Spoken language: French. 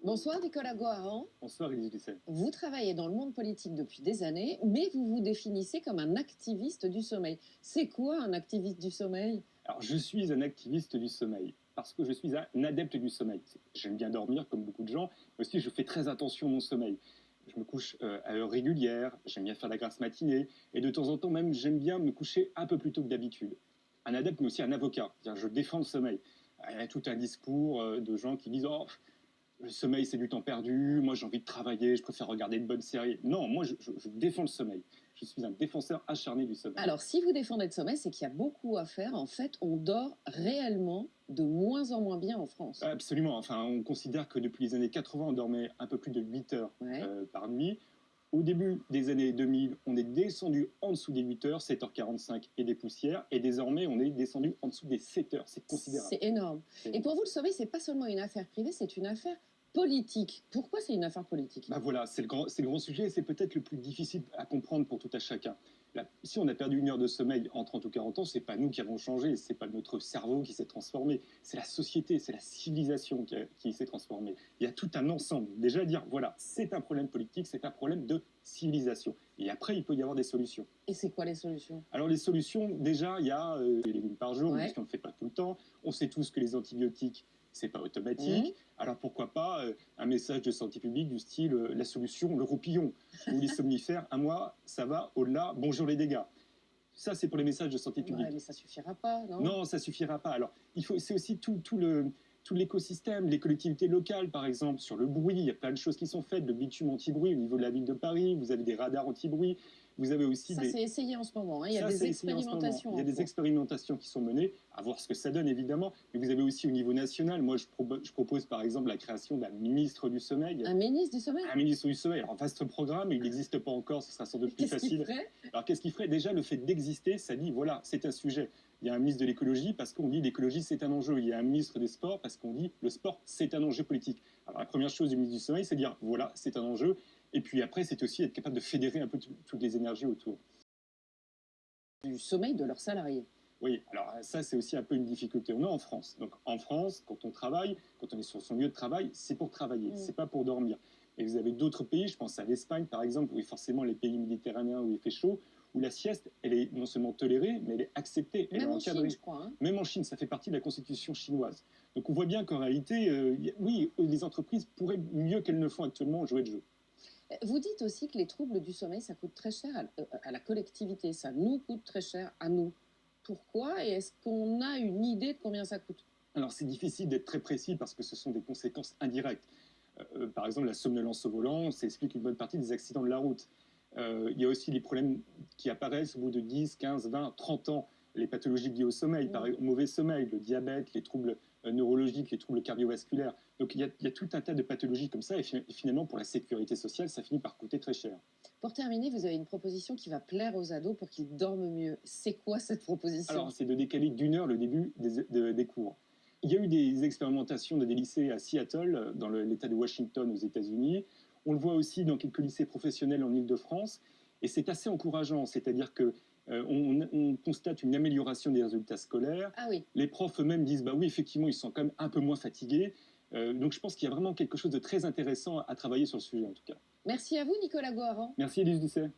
Bonsoir Nicolas Goharan. Bonsoir Élise Lucet. Vous travaillez dans le monde politique depuis des années, mais vous vous définissez comme un activiste du sommeil. C'est quoi un activiste du sommeil? Alors je suis un activiste du sommeil, parce que je suis un adepte du sommeil. J'aime bien dormir comme beaucoup de gens, mais aussi je fais très attention à mon sommeil. Je me couche à heure régulière, j'aime bien faire la grasse matinée, et de temps en temps même j'aime bien me coucher un peu plus tôt que d'habitude. Un adepte mais aussi un avocat, c'est-à-dire je défends le sommeil. Il y a tout un discours de gens qui disent « Oh, le sommeil, c'est du temps perdu. Moi, j'ai envie de travailler. Je préfère regarder de bonnes séries. » Non, moi, je défends le sommeil. Je suis un défenseur acharné du sommeil. Alors, si vous défendez le sommeil, c'est qu'il y a beaucoup à faire. En fait, on dort réellement de moins en moins bien en France. Absolument. Enfin, on considère que depuis les années 80, on dormait un peu plus de 8 heures Ouais. par nuit. Au début des années 2000, on est descendu en dessous des 8 heures, 7h45 et des poussières. Et désormais, on est descendu en dessous des 7 heures. C'est considérable. C'est énorme. Et pour vous, le sommeil, c'est pas seulement une affaire privée, c'est une affaire politique. Pourquoi c'est une affaire politique? Bah voilà, c'est le grand sujet et c'est peut-être le plus difficile à comprendre pour tout à chacun. Là, si on a perdu une heure de sommeil en 30 ou 40 ans, c'est pas nous qui avons changé, c'est pas notre cerveau qui s'est transformé, c'est la société, c'est la civilisation qui s'est transformée. Il y a tout un ensemble. Déjà dire, voilà, c'est un problème politique, c'est un problème de civilisation. Et après, il peut y avoir des solutions. Et c'est quoi les solutions? Alors les solutions, déjà, il y a les légumes par jour, Ouais. parce qu'on ne le fait pas tout le temps. On sait tous que les antibiotiques, c'est pas automatique. Alors pourquoi pas un message de santé publique du style la solution, le roupillon, ou les somnifères, un mois, ça va, au-delà, bonjour les dégâts. Ça, c'est pour les messages de santé publique. Ouais, mais ça suffira pas, non? Non, ça suffira pas. Alors, c'est aussi tout l'écosystème, les collectivités locales, par exemple, sur le bruit. Il y a plein de choses qui sont faites, le bitume anti-bruit au niveau de la ville de Paris. Vous avez des radars anti-bruit. Vous avez aussi ça, c'est essayé en ce moment. Hein. Il y a des expérimentations. Il y a des expérimentations qui sont menées, à voir ce que ça donne, évidemment. Mais vous avez aussi au niveau national, moi, je propose, par exemple, la création d'un ministre du sommeil. Un ministre du sommeil? Un ministre du sommeil. Alors, vaste programme, il n'existe pas encore, ce sera sans doute plus facile. Qu'est-ce qu'il ferait? Alors, qu'est-ce qu'il ferait? Déjà, le fait d'exister, ça dit, voilà, c'est un sujet. Il y a un ministre de l'écologie parce qu'on dit l'écologie, c'est un enjeu. Il y a un ministre des sports parce qu'on dit le sport, c'est un enjeu politique. Alors, la première chose du ministre du sommeil, c'est dire, voilà, c'est un enjeu. Et puis après, c'est aussi être capable de fédérer un peu toutes les énergies autour. Du sommeil de leurs salariés. Oui, alors ça, c'est aussi un peu une difficulté. On est en France. Donc en France, quand on travaille, quand on est sur son lieu de travail, c'est pour travailler, c'est pas pour dormir. Et vous avez d'autres pays, je pense à l'Espagne par exemple, ou forcément les pays méditerranéens où il fait chaud, où la sieste, elle est non seulement tolérée, mais elle est acceptée. Elle Même est en encadrée. Chine, je crois. Hein. Même en Chine, ça fait partie de la constitution chinoise. Donc on voit bien qu'en réalité, oui, les entreprises pourraient, mieux qu'elles ne font actuellement, jouer le jeu. Vous dites aussi que les troubles du sommeil, ça coûte très cher à la collectivité. Ça nous coûte très cher à nous. Pourquoi? Et est-ce qu'on a une idée de combien ça coûte? Alors c'est difficile d'être très précis parce que ce sont des conséquences indirectes. Par exemple, la somnolence au volant, ça explique une bonne partie des accidents de la route. Il y a aussi les problèmes qui apparaissent au bout de 10, 15, 20, 30 ans. Les pathologies liées au sommeil, au mauvais sommeil, le diabète, les troubles neurologiques, les troubles cardiovasculaires. Donc il y a tout un tas de pathologies comme ça et finalement pour la sécurité sociale, ça finit par coûter très cher. Pour terminer, vous avez une proposition qui va plaire aux ados pour qu'ils dorment mieux. C'est quoi cette proposition? Alors c'est de décaler d'1 heure le début des cours. Il y a eu des expérimentations dans des lycées à Seattle, dans l'État de Washington aux États-Unis. On le voit aussi dans quelques lycées professionnels en Île-de-France. Et c'est assez encourageant, c'est-à-dire que on constate une amélioration des résultats scolaires. Ah oui. Les profs eux-mêmes disent bah oui, effectivement, ils sont quand même un peu moins fatigués. Donc je pense qu'il y a vraiment quelque chose de très intéressant à travailler sur le sujet en tout cas. Merci à vous, Nicolas Goharan. Merci Élise Lucet.